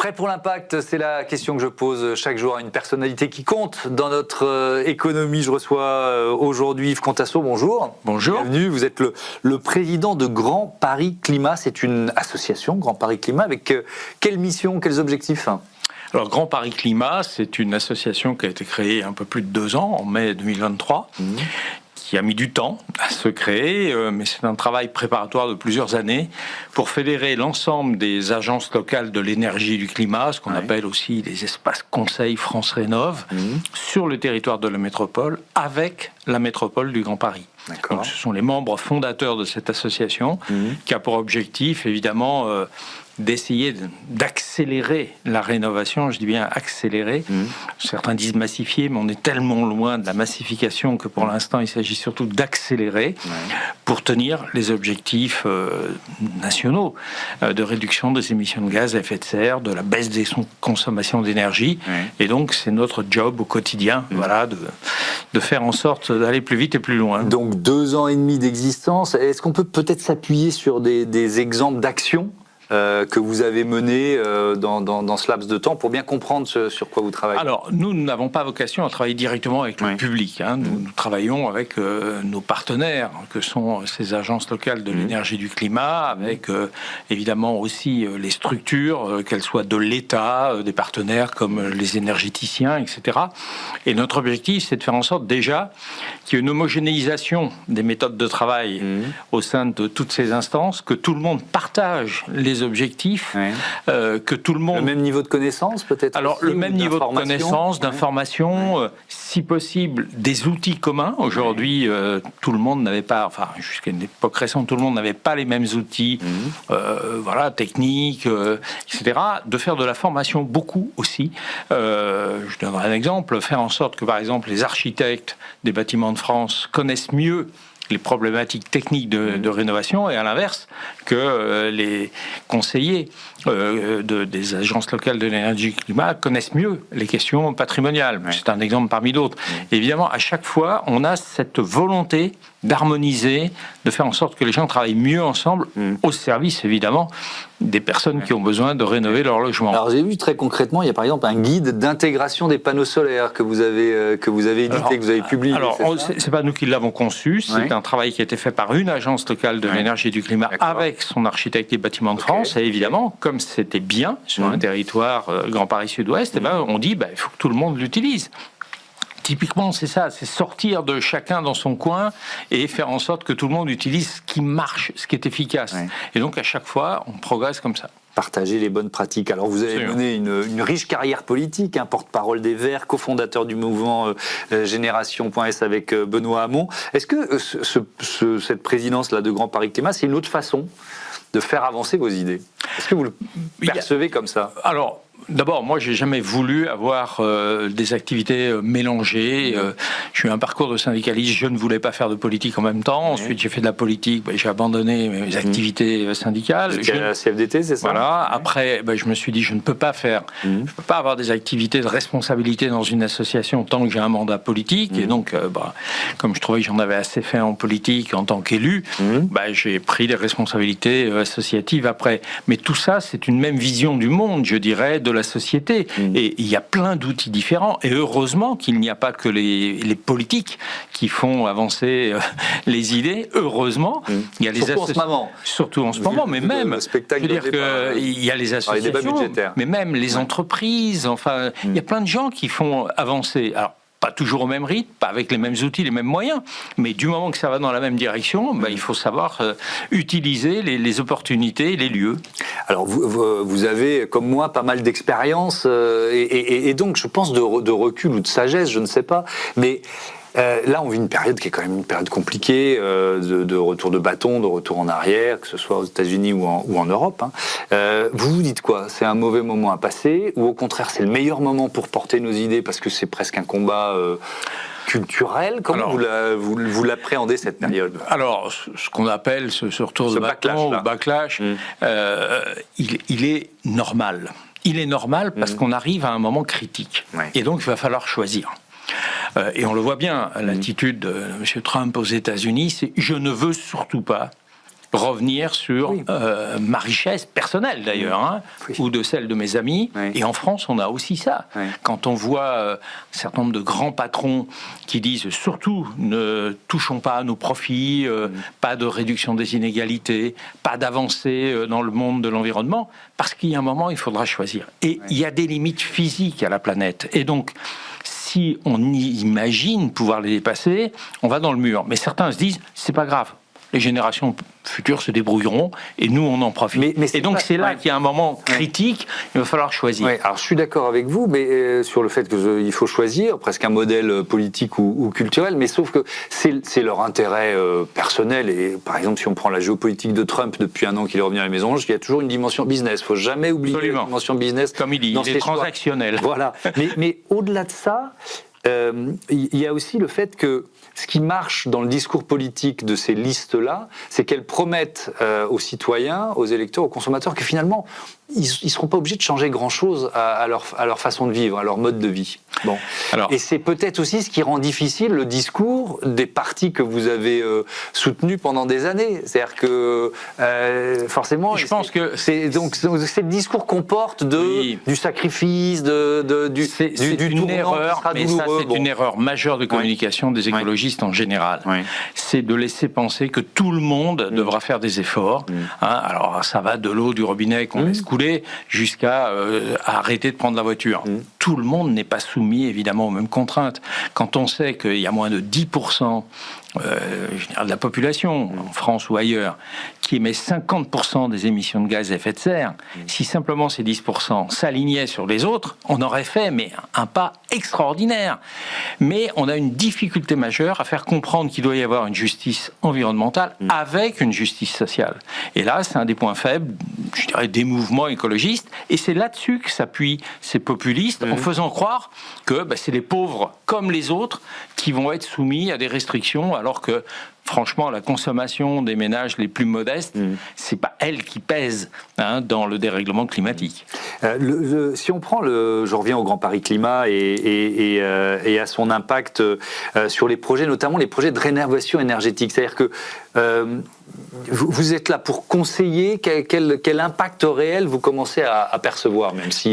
Prêt pour l'impact, c'est la question que je pose chaque jour à une personnalité qui compte dans notre économie. Je reçois aujourd'hui Yves Contasso, bonjour. Bonjour. Bienvenue, vous êtes le président de Grand Paris Climat. C'est une association, Grand Paris Climat, avec quelle mission, quels objectifs ? Alors, Grand Paris Climat, c'est une association qui a été créée un peu plus de 2 ans, en mai 2023, qui a mis du temps à se créer, mais c'est un travail préparatoire de plusieurs années pour fédérer l'ensemble des agences locales de l'énergie et du climat, ce qu'on appelle aussi les espaces conseils France Rénov', sur le territoire de la métropole, avec la métropole du Grand Paris. Donc, ce sont les membres fondateurs de cette association qui a pour objectif, évidemment, d'essayer d'accélérer la rénovation, je dis bien accélérer. Certains disent massifier, mais on est tellement loin de la massification que pour l'instant, il s'agit surtout d'accélérer pour tenir les objectifs nationaux de réduction des émissions de gaz à effet de serre, de la baisse des consommations d'énergie. Et donc, c'est notre job au quotidien, voilà, de faire en sorte d'aller plus vite et plus loin. Donc, 2 ans et demi d'existence. Est-ce qu'on peut peut-être s'appuyer sur des exemples d'actions que vous avez mené dans ce laps de temps pour bien comprendre sur quoi vous travaillez? Alors, nous n'avons pas vocation à travailler directement avec le public. Nous travaillons avec nos partenaires, que sont ces agences locales de l'énergie et du climat, avec évidemment aussi les structures, qu'elles soient de l'État, des partenaires comme les énergéticiens, etc. Et notre objectif, c'est de faire en sorte déjà qu'il y ait une homogénéisation des méthodes de travail au sein de toutes ces instances, que tout le monde partage les objectifs, que tout le monde... Le même niveau de connaissance, peut-être? Alors, aussi, le même niveau de connaissance, d'information, si possible, des outils communs. Aujourd'hui, tout le monde n'avait pas, enfin, jusqu'à une époque récente, tout le monde n'avait pas les mêmes outils, voilà, techniques, etc. De faire de la formation beaucoup aussi. Je donnerai un exemple, faire en sorte que, par exemple, les architectes des bâtiments de France connaissent mieux les problématiques techniques de rénovation, et à l'inverse, que les conseillers des agences locales de l'énergie et du climat connaissent mieux les questions patrimoniales. C'est un exemple parmi d'autres. Évidemment, à chaque fois, on a cette volonté d'harmoniser, de faire en sorte que les gens travaillent mieux ensemble, au service, évidemment, des personnes qui ont besoin de rénover leur logement. Alors, j'ai vu très concrètement, il y a par exemple un guide d'intégration des panneaux solaires que vous avez édité, que vous avez publié. Alors, c'est pas nous qui l'avons conçu, c'est un travail qui a été fait par une agence locale de l'énergie et du climat avec son architecte des bâtiments de France. Et évidemment, comme c'était bien sur un territoire Grand Paris Sud-Ouest, on dit il faut que tout le monde l'utilise. Typiquement, c'est ça, c'est sortir de chacun dans son coin et faire en sorte que tout le monde utilise ce qui marche, ce qui est efficace. Et donc, à chaque fois, on progresse comme ça. Partager les bonnes pratiques. Alors, vous avez mené une riche carrière politique, porte-parole des Verts, cofondateur du mouvement Génération.s avec Benoît Hamon. Est-ce que cette présidence-là de Grand Paris Climat, c'est une autre façon de faire avancer vos idées? Est-ce que vous le percevez comme ça? Alors, d'abord, moi, j'ai jamais voulu avoir des activités mélangées. J'ai eu un parcours de syndicaliste, je ne voulais pas faire de politique en même temps. Ensuite, j'ai fait de la politique, j'ai abandonné mes activités syndicales. C'était à la CFDT, c'est ça? Voilà. Après, je me suis dit, je ne peux pas faire, je peux pas avoir des activités de responsabilité dans une association tant que j'ai un mandat politique. Et donc, comme je trouvais que j'en avais assez fait en politique en tant qu'élu, j'ai pris des responsabilités associatives après. Mais tout ça, c'est une même vision du monde, je dirais, de la société. Et il y a plein d'outils différents. Et heureusement qu'il n'y a pas que les politiques qui font avancer les idées. Heureusement, il y a les associations. Surtout en ce moment, mais même, je veux dire qu'il y a les associations, mais même les entreprises. Enfin, il y a plein de gens qui font avancer. Alors, pas toujours au même rythme, pas avec les mêmes outils, les mêmes moyens, mais du moment que ça va dans la même direction, il faut savoir utiliser les opportunités et les lieux. Alors vous avez, comme moi, pas mal d'expérience et donc je pense de recul ou de sagesse, je ne sais pas, mais là, on vit une période qui est quand même une période compliquée, de retour de bâton, de retour en arrière, que ce soit aux États-Unis ou en Europe. Vous vous dites quoi? C'est un mauvais moment à passer, ou au contraire, c'est le meilleur moment pour porter nos idées parce que c'est presque un combat culturel? Comment vous l'appréhendez, cette période? Alors, ce qu'on appelle ce retour de bâton, ou backlash, il est normal. Il est normal parce qu'on arrive à un moment critique. Et donc, il va falloir choisir. Et on le voit bien, l'attitude de M. Trump aux États-Unis, c'est « je ne veux surtout pas revenir sur ma richesse personnelle d'ailleurs, ou de celle de mes amis. Et en France, on a aussi ça. Quand on voit un certain nombre de grands patrons qui disent surtout ne touchons pas à nos profits, pas de réduction des inégalités, pas d'avancée dans le monde de l'environnement, parce qu'il y a un moment, il faudra choisir. Et il y a des limites physiques à la planète. Et donc, si on imagine pouvoir les dépasser, on va dans le mur. Mais certains se disent, c'est pas grave. Les générations futures se débrouilleront et nous, on en profite. Et donc, c'est là qu'il y a un moment critique, il va falloir choisir. Alors, je suis d'accord avec vous, mais sur le fait qu'il faut choisir, presque un modèle politique ou culturel, mais sauf que c'est leur intérêt personnel. Et par exemple, si on prend la géopolitique de Trump depuis un an qu'il est revenu à la Maison-Blanche, il y a toujours une dimension business. Il ne faut jamais oublier la dimension business. Comme il dit, il est transactionnel. Voilà. mais au-delà de ça, il y a aussi le fait que ce qui marche dans le discours politique de ces listes-là, c'est qu'elles promettent aux citoyens, aux électeurs, aux consommateurs que finalement, ils ne seront pas obligés de changer grand-chose à leur façon de vivre, à leur mode de vie. Bon. Et c'est peut-être aussi ce qui rend difficile le discours des partis que vous avez soutenus pendant des années. C'est-à-dire que forcément, je pense que c'est le discours qu'on porte du sacrifice, du tournant erreur, qui sera mais douloureux. Ça, c'est une erreur majeure de communication des écologistes en général. C'est de laisser penser que tout le monde devra faire des efforts. Alors ça va de l'eau du robinet qu'on laisse couler jusqu'à arrêter de prendre la voiture. Tout le monde n'est pas soumis évidemment aux mêmes contraintes. Quand on sait qu'il y a moins de 10% de la population, en France ou ailleurs, qui émet 50% des émissions de gaz à effet de serre, si simplement ces 10% s'alignaient sur les autres, on aurait fait un pas extraordinaire. Mais on a une difficulté majeure à faire comprendre qu'il doit y avoir une justice environnementale avec une justice sociale. Et là, c'est un des points faibles, je dirais, des mouvements écologistes, et c'est là-dessus que s'appuient ces populistes, en faisant croire que c'est les pauvres comme les autres qui vont être soumis à des restrictions, alors que franchement, la consommation des ménages les plus modestes, c'est pas elle qui pèse dans le dérèglement climatique. Si on prend je reviens au Grand Paris Climat et à son impact sur les projets, notamment les projets de rénovation énergétique. C'est-à-dire que vous êtes là pour conseiller quel impact réel vous commencez à percevoir, même si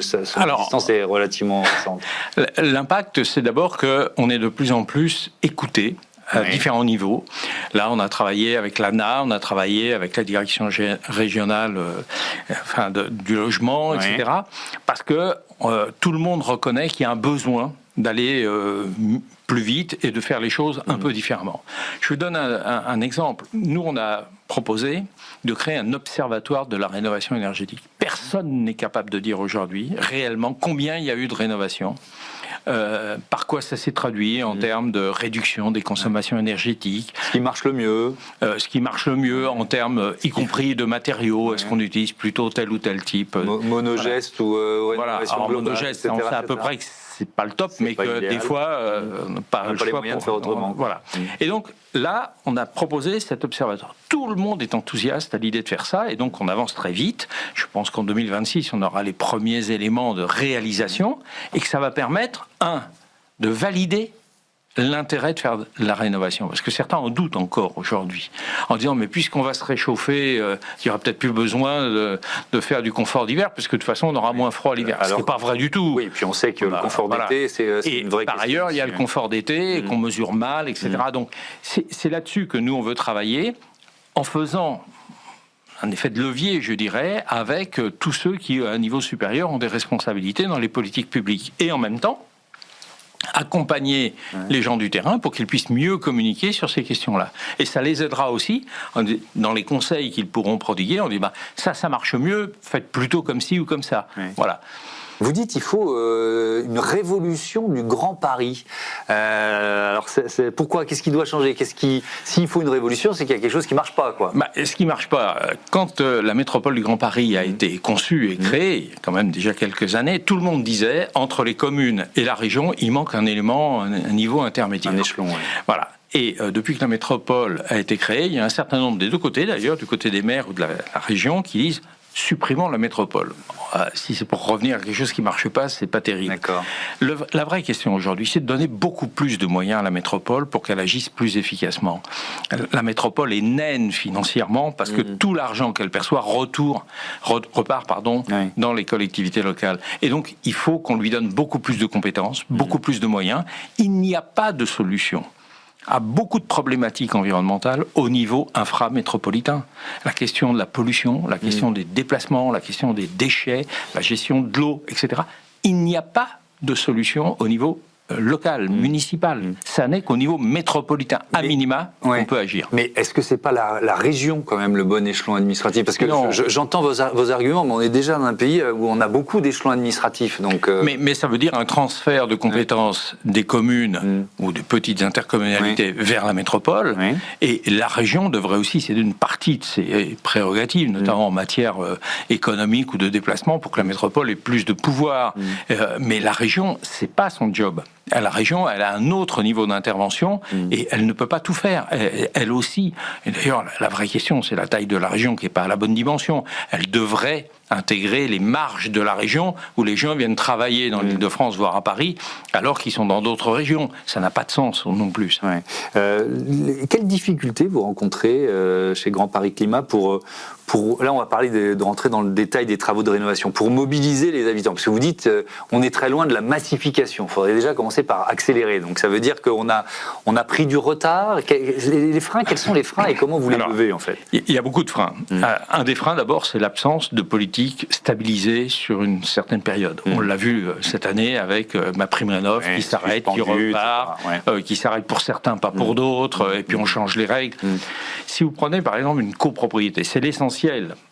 son existence est relativement récente. L'impact, c'est d'abord qu'on est de plus en plus écouté à différents niveaux. Là, on a travaillé avec l'ANA, on a travaillé avec la direction régionale du logement, etc. Parce que tout le monde reconnaît qu'il y a un besoin d'aller plus vite et de faire les choses un peu différemment. Je vous donne un exemple. Nous, on a proposé de créer un observatoire de la rénovation énergétique. Personne n'est capable de dire aujourd'hui réellement combien il y a eu de rénovation. Par quoi ça s'est traduit en termes de réduction des consommations énergétiques. Ce qui marche le mieux. Ce qui marche le mieux en termes, y compris de matériaux. Est-ce qu'on utilise plutôt tel ou tel type monogeste ou rénovation globale, monogeste, on sait à peu près que c'est pas le top, mais que des fois, pas le choix de faire autrement. Voilà. Et donc là, on a proposé cet observatoire. Tout le monde est enthousiaste à l'idée de faire ça, et donc on avance très vite. Je pense qu'en 2026, on aura les premiers éléments de réalisation, et que ça va permettre, de valider l'intérêt de faire de la rénovation. Parce que certains en doutent encore aujourd'hui, en disant, mais puisqu'on va se réchauffer, il n'y aura peut-être plus besoin de faire du confort d'hiver, parce que de toute façon, on aura moins froid l'hiver. Ce n'est pas vrai du tout. Oui, puis on sait que le confort d'été, c'est une vraie question. Par ailleurs, il y a le confort d'été, qu'on mesure mal, etc. Donc, c'est là-dessus que nous, on veut travailler, en faisant un effet de levier, je dirais, avec tous ceux qui, à un niveau supérieur, ont des responsabilités dans les politiques publiques. Et en même temps, accompagner les gens du terrain pour qu'ils puissent mieux communiquer sur ces questions-là. Et ça les aidera aussi dans les conseils qu'ils pourront prodiguer. On dit, ça marche mieux, faites plutôt comme ci ou comme ça. Voilà. Vous dites qu'il faut une révolution du Grand Paris. Alors, pourquoi ? Qu'est-ce qui doit changer ? S'il faut une révolution, c'est qu'il y a quelque chose qui ne marche pas, quoi. Ce qui ne marche pas, quand la métropole du Grand Paris a été conçue et créée, il y a quand même déjà quelques années, tout le monde disait, entre les communes et la région, il manque un élément, un niveau intermédiaire. Un échelon, Voilà. Et depuis que la métropole a été créée, il y a un certain nombre des deux côtés, d'ailleurs, du côté des maires ou de la région, qui disent supprimons la métropole. Si c'est pour revenir à quelque chose qui marche pas, c'est pas terrible. D'accord. La vraie question aujourd'hui, c'est de donner beaucoup plus de moyens à la métropole pour qu'elle agisse plus efficacement. La métropole est naine financièrement parce que tout l'argent qu'elle perçoit repart dans les collectivités locales. Et donc, il faut qu'on lui donne beaucoup plus de compétences, beaucoup plus de moyens. Il n'y a pas de solution à beaucoup de problématiques environnementales au niveau inframétropolitain. La question de la pollution, la question des déplacements, la question des déchets, la gestion de l'eau, etc. Il n'y a pas de solution au niveau local, municipal. Ça n'est qu'au niveau métropolitain, à minima, on peut agir. Mais est-ce que c'est pas la région quand même le bon échelon administratif? Parce que j'entends vos arguments, mais on est déjà dans un pays où on a beaucoup d'échelons administratifs. Donc mais ça veut dire un transfert de compétences des communes ou des petites intercommunalités vers la métropole. Et la région devrait aussi céder une partie de ses prérogatives, notamment en matière économique ou de déplacement, pour que la métropole ait plus de pouvoir. Mais la région, c'est pas son job. La région, elle a un autre niveau d'intervention et elle ne peut pas tout faire. Elle aussi. Et d'ailleurs, la vraie question, c'est la taille de la région qui n'est pas à la bonne dimension. Elle devrait intégrer les marges de la région où les gens viennent travailler dans l'Île-de-France, voire à Paris, alors qu'ils sont dans d'autres régions. Ça n'a pas de sens non plus. Quelles difficultés vous rencontrez chez Grand Paris Climat pour là, on va parler de rentrer dans le détail des travaux de rénovation, pour mobiliser les habitants. Parce que vous dites, on est très loin de la massification. Il faudrait déjà commencer par accélérer. Donc ça veut dire qu'on a pris du retard. Les freins, quels sont les freins et comment vous les levez en fait? Il y a beaucoup de freins. Un des freins d'abord, c'est l'absence de politique stabilisée sur une certaine période. On l'a vu cette année avec MaPrimeRénov' qui s'arrête, qui repart, qui s'arrête pour certains, pas pour d'autres, et puis on change les règles. Si vous prenez par exemple une copropriété, c'est l'essentiel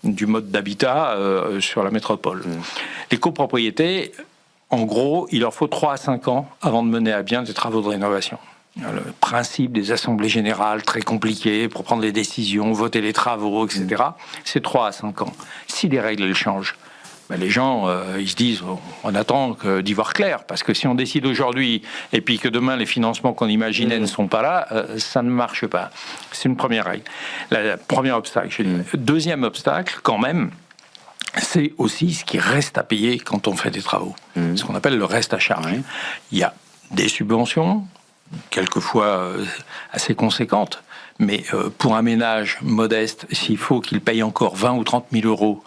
du mode d'habitat sur la métropole. Les copropriétés, en gros, il leur faut 3 à 5 ans avant de mener à bien des travaux de rénovation. Le principe des assemblées générales très compliquées pour prendre les décisions, voter les travaux, etc., c'est 3 à 5 ans. Si les règles elles changent, les gens, ils se disent, on attend d'y voir clair, parce que si on décide aujourd'hui, et puis que demain les financements qu'on imaginait ne sont pas là, ça ne marche pas. C'est une première règle. Le premier obstacle. Deuxième obstacle, quand même, c'est aussi ce qui reste à payer quand on fait des travaux. Ce qu'on appelle le reste à charge. Il y a des subventions, quelquefois assez conséquentes, mais pour un ménage modeste, s'il faut qu'il paye encore 20 ou 30 000 euros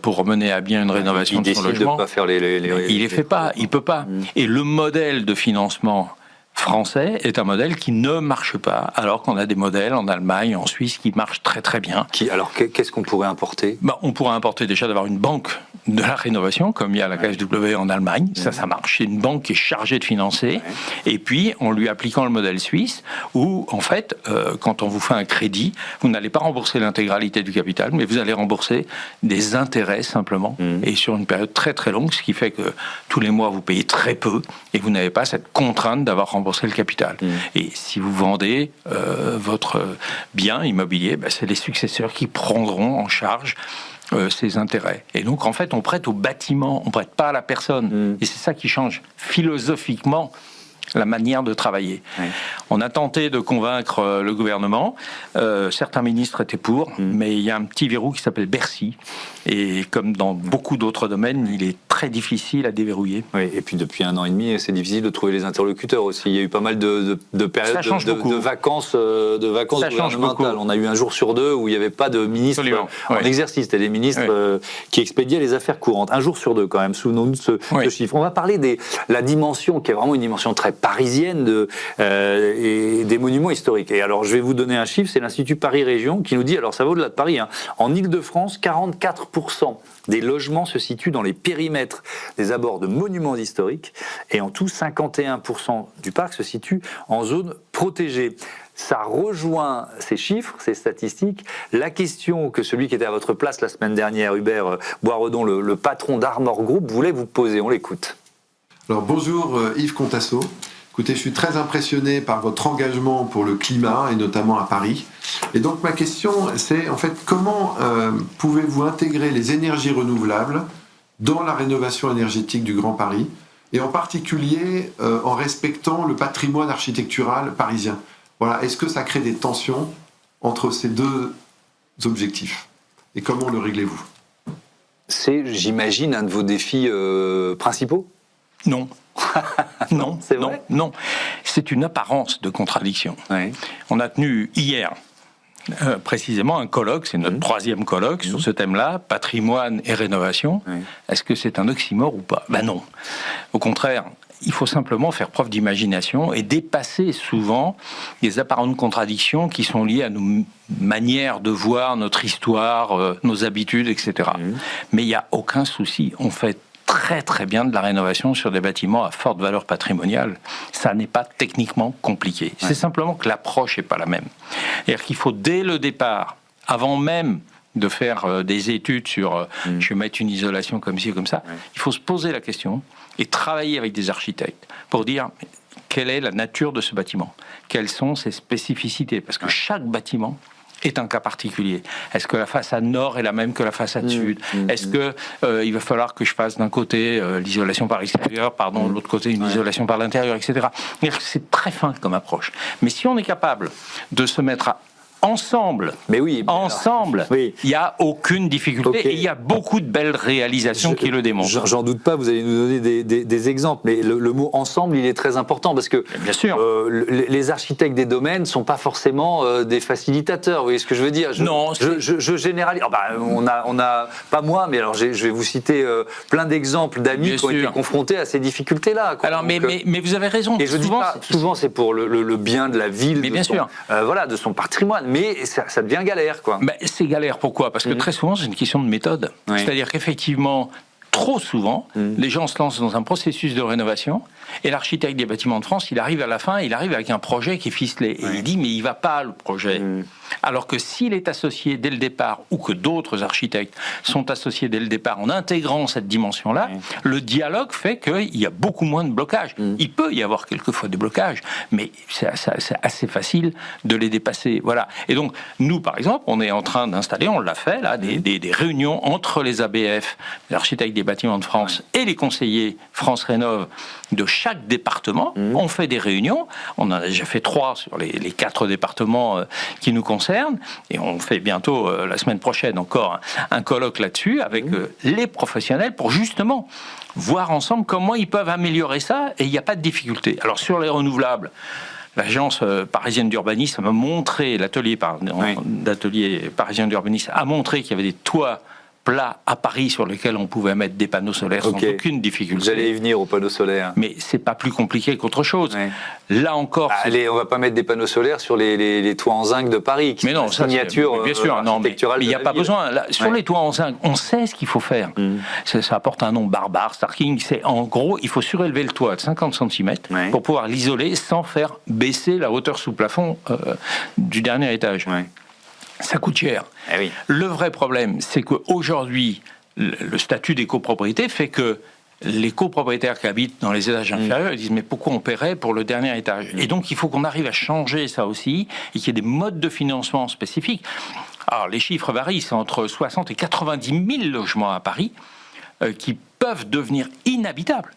pour mener à bien une rénovation de son logement, de pas faire il les fait pas, il peut pas. Et le modèle de financement français est un modèle qui ne marche pas, alors qu'on a des modèles en Allemagne, en Suisse qui marchent très très bien. Alors qu'est-ce qu'on pourrait importer? On pourrait importer déjà d'avoir une banque de la rénovation, comme il y a la KfW en Allemagne. Ça marche. C'est une banque qui est chargée de financer. Et puis, en lui appliquant le modèle suisse, où, en fait, quand on vous fait un crédit, vous n'allez pas rembourser l'intégralité du capital, mais vous allez rembourser des intérêts, simplement, et sur une période très très longue, ce qui fait que tous les mois, vous payez très peu, et vous n'avez pas cette contrainte d'avoir remboursé le capital. Et si vous vendez votre bien immobilier, c'est les successeurs qui prendront en charge ces intérêts. Et donc, en fait, on prête au bâtiment, on prête pas à la personne. Et c'est ça qui change philosophiquement la manière de travailler. On a tenté de convaincre le gouvernement. Certains ministres étaient pour, mais il y a un petit verrou qui s'appelle Bercy. Et comme dans beaucoup d'autres domaines, il est très difficile à déverrouiller. Oui, et puis depuis 1 an et demi, c'est difficile de trouver les interlocuteurs aussi. Il y a eu pas mal de périodes de vacances gouvernementales. On a eu un jour sur 2 où il n'y avait pas de ministre en exercice. C'était des ministres qui expédiaient les affaires courantes. Un jour sur 2 quand même, souvenons-nous de ce chiffre. On va parler de la dimension qui est vraiment une dimension très parisienne et des monuments historiques. Et alors je vais vous donner un chiffre, c'est l'Institut Paris Région qui nous dit, alors ça va au-delà de Paris, en Île-de-France, 44% des logements se situent dans les périmètres des abords de monuments historiques et en tout 51% du parc se situe en zone protégée. Ça rejoint ces chiffres, ces statistiques, la question que celui qui était à votre place la semaine dernière, Hubert Boisredon, le patron d'Armor Group, voulait vous poser. On l'écoute. Alors bonjour Yves Contasso. Écoutez, je suis très impressionné par votre engagement pour le climat et notamment à Paris. Et donc ma question, c'est en fait comment pouvez-vous intégrer les énergies renouvelables dans la rénovation énergétique du Grand Paris et en particulier en respectant le patrimoine architectural parisien. Voilà, est-ce que ça crée des tensions entre ces deux objectifs et comment le réglez-vous ? C'est, j'imagine, un de vos défis principaux. Non. Non, C'est vrai ? non. C'est une apparence de contradiction. Oui. On a tenu hier précisément un colloque, c'est notre troisième colloque sur ce thème-là, patrimoine et rénovation. Oui. Est-ce que c'est un oxymore ou pas ? Ben non. Au contraire, il faut simplement faire preuve d'imagination et dépasser souvent les apparentes contradictions qui sont liées à nos manières de voir notre histoire, nos habitudes, etc. Mais il n'y a aucun souci. On fait très très bien de la rénovation sur des bâtiments à forte valeur patrimoniale. Ça n'est pas techniquement compliqué. C'est simplement que l'approche n'est pas la même. C'est-à-dire qu'il faut dès le départ, avant même de faire des études sur je vais mettre une isolation comme ci ou comme ça, il faut se poser la question et travailler avec des architectes pour dire quelle est la nature de ce bâtiment, quelles sont ses spécificités, parce que chaque bâtiment est un cas particulier. Est-ce que la façade nord est la même que la façade sud ? Est-ce que il va falloir que je fasse d'un côté l'isolation par l'extérieur, de l'autre côté une isolation par l'intérieur, etc. C'est très fin comme approche. Mais si on est capable de se mettre ensemble, Mais oui, ensemble, oui. il n'y a aucune difficulté Ok. et il y a beaucoup de belles réalisations qui le démontrent. J'en doute pas, vous allez nous donner des exemples, mais le mot ensemble, il est très important parce que Bien sûr. Les architectes des domaines ne sont pas forcément des facilitateurs, vous voyez ce que je veux dire ? Non, je généralise. On a, pas moi, mais alors je vais vous citer plein d'exemples d'amis Bien qui ont été sûr. confrontés à ces difficultés-là. Quoi. Alors, Donc, mais vous avez raison. et je dis pas, souvent c'est pour le bien de la ville, Mais de bien son, sûr. voilà, de son patrimoine, mais ça devient galère, quoi. Ben, c'est galère, pourquoi ? Parce que très souvent, c'est une question de méthode. Oui. C'est-à-dire qu'effectivement, trop souvent, les gens se lancent dans un processus de rénovation et l'architecte des bâtiments de France, il arrive à la fin, il arrive avec un projet qui est ficelé. Et il dit, mais il va pas, le projet. Alors que s'il est associé dès le départ, ou que d'autres architectes sont associés dès le départ en intégrant cette dimension-là, le dialogue fait qu'il y a beaucoup moins de blocages. Il peut y avoir quelquefois des blocages, mais c'est assez facile de les dépasser. Voilà. Et donc, nous, par exemple, on est en train d'installer, on l'a fait, là, des réunions entre les ABF, les architectes des bâtiments de France, et les conseillers France Rénov' de chaque département. On fait des réunions. On en a déjà fait 3 sur les 4 départements qui nous concernent. Et on fait bientôt, la semaine prochaine, encore un colloque là-dessus avec les professionnels pour justement voir ensemble comment ils peuvent améliorer ça. Et il n'y a pas de difficulté. Alors, sur les renouvelables, l'agence parisienne d'urbanisme a montré, l'atelier parisien d'urbanisme a montré qu'il y avait des toits plats à Paris sur lesquels on pouvait mettre des panneaux solaires sans aucune difficulté. Vous allez y venir aux panneaux solaires. Mais c'est pas plus compliqué qu'autre chose. Ouais. Là encore, Allez, on va pas mettre des panneaux solaires sur les toits en zinc de Paris, qui mais non, sont la signature bien sûr, non, mais architecturale il n'y a de la pas ville. besoin. Là, sur les toits en zinc, on sait ce qu'il faut faire. Ça apporte un nom barbare, Starking. C'est en gros, il faut surélever le toit de 50 cm pour pouvoir l'isoler sans faire baisser la hauteur sous plafond du dernier étage. Ouais. Ça coûte cher. Eh oui. Le vrai problème, c'est qu'aujourd'hui, le statut des copropriétés fait que les copropriétaires qui habitent dans les étages inférieurs, ils disent mais pourquoi on paierait pour le dernier étage ? Et donc il faut qu'on arrive à changer ça aussi et qu'il y ait des modes de financement spécifiques. Alors les chiffres varient, c'est entre 60 et 90 000 logements à Paris qui peuvent devenir inhabitables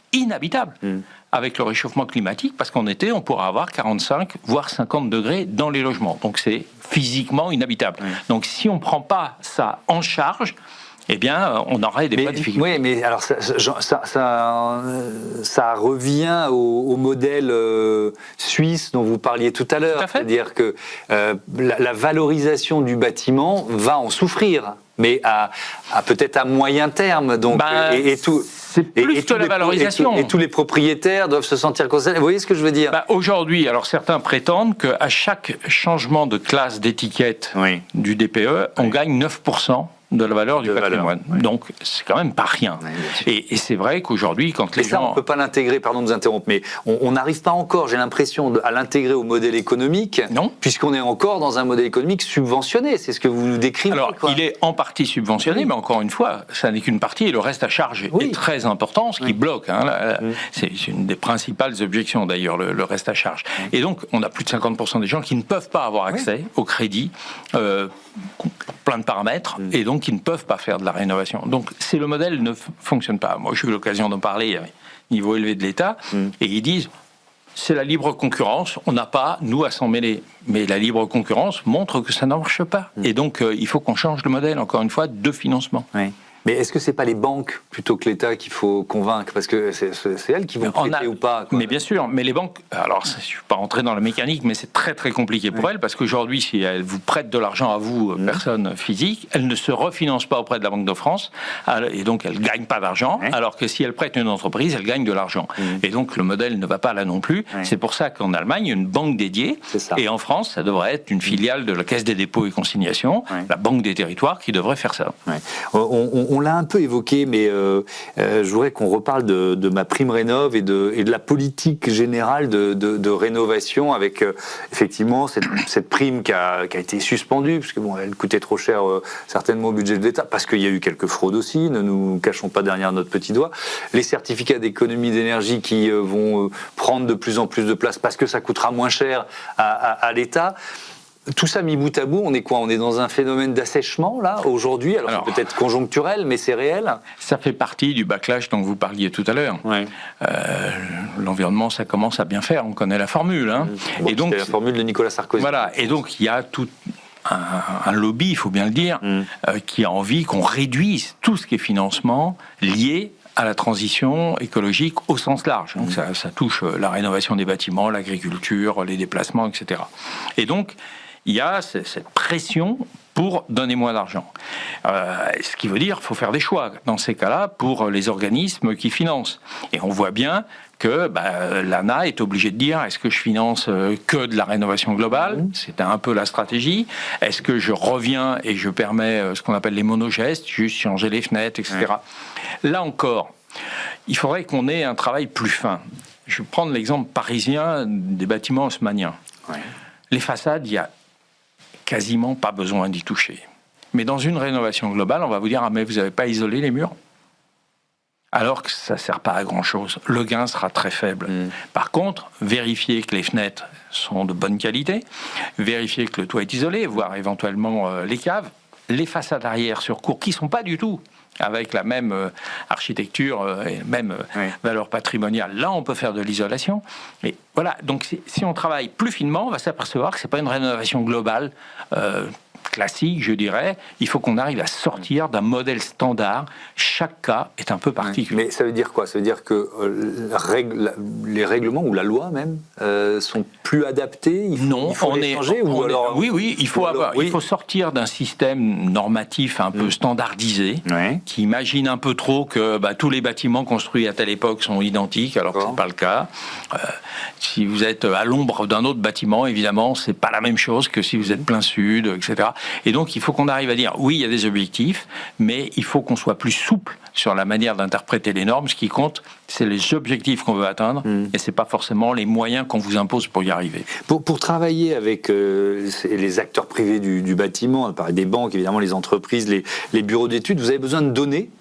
avec le réchauffement climatique, parce qu'en été, on pourra avoir 45, voire 50 degrés dans les logements. Donc c'est physiquement inhabitable. Donc si on ne prend pas ça en charge, eh bien, on aurait des difficultés. Oui, mais alors ça revient au modèle suisse dont vous parliez tout à l'heure. C'est-à-dire que la valorisation du bâtiment va en souffrir, mais peut-être à moyen terme. Donc, c'est plus que la valorisation. Et tous les propriétaires doivent se sentir concernés. Vous voyez ce que je veux dire ? Aujourd'hui, alors certains prétendent qu'à chaque changement de classe d'étiquette du DPE, on gagne 9% de la valeur du patrimoine. Donc, c'est quand même pas rien. Et c'est vrai qu'aujourd'hui, quand les gens... on ne peut pas l'intégrer, pardon de vous interrompre, mais on n'arrive pas encore, j'ai l'impression, à l'intégrer au modèle économique, puisqu'on est encore dans un modèle économique subventionné. C'est ce que vous nous décrivez. Alors, il est en partie subventionné, mais encore une fois, ça n'est qu'une partie, et le reste à charge est très important, ce qui bloque. C'est une des principales objections, d'ailleurs, le reste à charge. Et donc, on a plus de 50% des gens qui ne peuvent pas avoir accès au crédit, plein de paramètres, et donc qui ne peuvent pas faire de la rénovation. Donc, le modèle ne fonctionne pas. Moi, j'ai eu l'occasion d'en parler à niveau élevé de l'État, et ils disent, c'est la libre concurrence, on n'a pas, nous, à s'en mêler. Mais la libre concurrence montre que ça ne marche pas. Et donc, il faut qu'on change le modèle, encore une fois, de financement. Mais est-ce que c'est pas les banques plutôt que l'État qu'il faut convaincre? Parce que c'est elles qui vont prêter ou pas, quoi. Mais bien sûr, mais les banques, alors je ne suis pas rentré dans la mécanique, mais c'est très très compliqué pour elles, parce qu'aujourd'hui, si elles vous prêtent de l'argent à vous, personne physique, elles ne se refinancent pas auprès de la Banque de France, et donc elles ne gagnent pas d'argent, alors que si elles prêtent une entreprise, elles gagnent de l'argent. Et donc le modèle ne va pas là non plus. C'est pour ça qu'en Allemagne, il y a une banque dédiée, et en France, ça devrait être une filiale de la Caisse des dépôts et consignations, la Banque des territoires, qui devrait faire ça. On l'a un peu évoqué, mais je voudrais qu'on reparle de ma prime rénov et de la politique générale de rénovation, avec effectivement cette prime qui a été suspendue, parce que bon, elle coûtait trop cher certainement au budget de l'État, parce qu'il y a eu quelques fraudes aussi, ne nous cachons pas derrière notre petit doigt. Les certificats d'économie d'énergie qui vont prendre de plus en plus de place parce que ça coûtera moins cher à l'État. Tout ça mis bout à bout, on est quoi? On est dans un phénomène d'assèchement, là, aujourd'hui? Alors c'est peut-être conjoncturel, mais c'est réel. Ça fait partie du backlash dont vous parliez tout à l'heure. L'environnement, ça commence à bien faire, on connaît la formule. Bon, et donc, c'est la formule de Nicolas Sarkozy. Voilà, et donc il y a tout un lobby, il faut bien le dire, qui a envie qu'on réduise tout ce qui est financement lié à la transition écologique au sens large. Donc ça touche la rénovation des bâtiments, l'agriculture, les déplacements, etc. Et donc, il y a cette pression pour donner moins d'argent. Ce qui veut dire qu'il faut faire des choix, dans ces cas-là, pour les organismes qui financent. Et on voit bien que l'ANA est obligée de dire, est-ce que je finance que de la rénovation globale? C'était un peu la stratégie. Est-ce que je reviens et je permets ce qu'on appelle les monogestes, juste changer les fenêtres, etc. Là encore, il faudrait qu'on ait un travail plus fin. Je vais prendre l'exemple parisien des bâtiments haussmanniens. Les façades, il y a quasiment pas besoin d'y toucher. Mais dans une rénovation globale, on va vous dire, ah mais vous n'avez pas isolé les murs? Alors que ça ne sert pas à grand-chose. Le gain sera très faible. Par contre, vérifier que les fenêtres sont de bonne qualité, vérifier que le toit est isolé, voire éventuellement les caves, les façades arrière sur cour, qui ne sont pas du tout avec la même architecture et même valeur patrimoniale. Là, on peut faire de l'isolation. Et voilà, donc si on travaille plus finement, on va s'apercevoir que ce n'est pas une rénovation globale classique, je dirais. Il faut qu'on arrive à sortir d'un modèle standard. Chaque cas est un peu particulier. Mais ça veut dire quoi? Ça veut dire que les règlements, ou la loi même, sont plus adaptés? Il faut les changer? Oui, il faut sortir d'un système normatif un peu standardisé, qui imagine un peu trop que tous les bâtiments construits à telle époque sont identiques, alors que ce n'est pas le cas. Si vous êtes à l'ombre d'un autre bâtiment, évidemment, c'est pas la même chose que si vous êtes plein sud, etc. Et donc, il faut qu'on arrive à dire, oui, il y a des objectifs, mais il faut qu'on soit plus souple sur la manière d'interpréter les normes. Ce qui compte, c'est les objectifs qu'on veut atteindre, et c'est pas forcément les moyens qu'on vous impose pour y arriver. Pour travailler avec les acteurs privés du bâtiment, des banques, évidemment, les entreprises, les bureaux d'études, vous avez besoin de données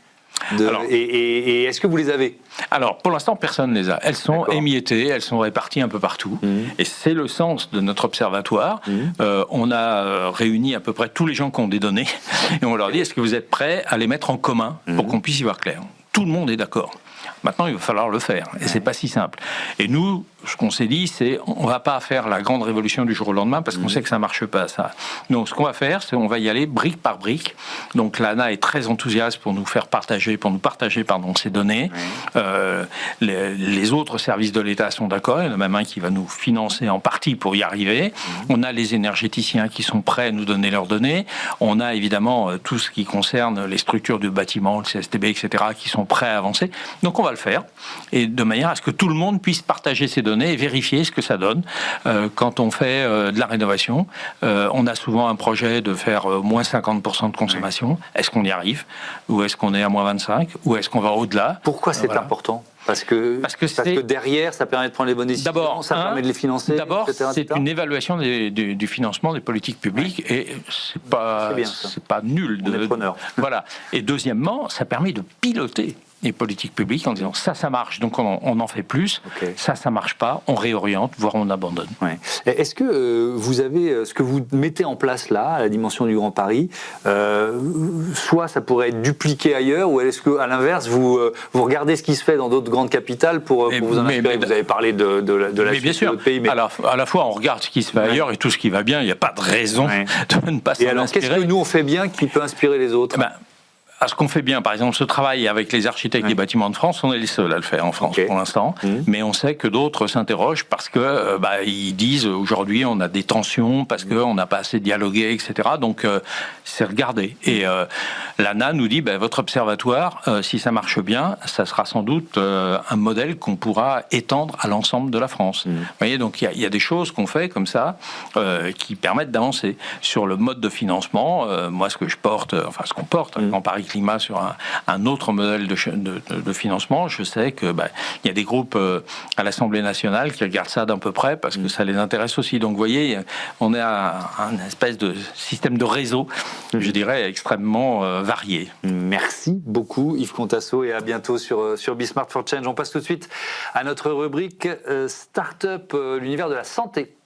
et est-ce que vous les avez? Alors, pour l'instant, personne ne les a. Elles sont émiettées, elles sont réparties un peu partout. Et c'est le sens de notre observatoire. On a réuni à peu près tous les gens qui ont des données. Et on leur dit, est-ce que vous êtes prêts à les mettre en commun pour qu'on puisse y voir clair? Tout le monde est d'accord. Maintenant, il va falloir le faire. Et c'est pas si simple. Et nous, ce qu'on s'est dit, c'est on va pas faire la grande révolution du jour au lendemain parce qu'on sait que ça marche pas, ça. Donc, ce qu'on va faire, c'est on va y aller brique par brique. Donc, l'ANA est très enthousiaste pour nous partager ces données. Les autres services de l'État sont d'accord. Il y en a même un qui va nous financer en partie pour y arriver. On a les énergéticiens qui sont prêts à nous donner leurs données. On a évidemment tout ce qui concerne les structures de bâtiments, le CSTB, etc., qui sont prêts à avancer. Donc, on va le faire. Et de manière à ce que tout le monde puisse partager ces données et vérifier ce que ça donne quand on fait de la rénovation. On a souvent un projet de faire moins 50% de consommation. Est-ce qu'on y arrive? Ou est-ce qu'on est à moins 25? Ou est-ce qu'on va au-delà? Pourquoi c'est important? Parce que derrière, ça permet de prendre les bonnes décisions, ça permet de les financer. D'abord, c'est une évaluation du financement des politiques publiques et c'est pas nul. On est preneur. Voilà. Et deuxièmement, ça permet de piloter les politiques publiques en disant ça marche, donc on en fait plus, ça marche pas, on réoriente, voire on abandonne. Est-ce que vous avez, ce que vous mettez en place là, à la dimension du Grand Paris, soit ça pourrait être dupliqué ailleurs, ou est-ce qu'à l'inverse, vous regardez ce qui se fait dans d'autres grandes capitales pour vous en inspirer? Vous avez parlé de la Suisse, bien sûr, de pays, mais à la fois on regarde ce qui se fait ailleurs et tout ce qui va bien, il n'y a pas de raison de ne pas s'en inspirer. Et alors, qu'est-ce que nous on fait bien qui peut inspirer les autres? à ce qu'on fait bien. Par exemple, ce travail avec les architectes des bâtiments de France, on est les seuls à le faire en France pour l'instant. Mais on sait que d'autres s'interrogent parce que ils disent aujourd'hui on a des tensions parce qu'on n'a pas assez dialogué, etc. Donc c'est regardé. Et l'ANA nous dit votre observatoire, si ça marche bien, ça sera sans doute un modèle qu'on pourra étendre à l'ensemble de la France. Vous voyez, donc il y a des choses qu'on fait comme ça qui permettent d'avancer. Sur le mode de financement, moi ce que je porte, ce qu'on porte en Paris Climat sur un autre modèle de financement, je sais que il y a des groupes à l'Assemblée nationale qui regardent ça d'un peu près parce que ça les intéresse aussi. Donc vous voyez, on est à un espèce de système de réseau, je dirais, extrêmement varié. Merci beaucoup Yves Contasso et à bientôt sur Be Smart for Change. On passe tout de suite à notre rubrique Startup, l'univers de la santé.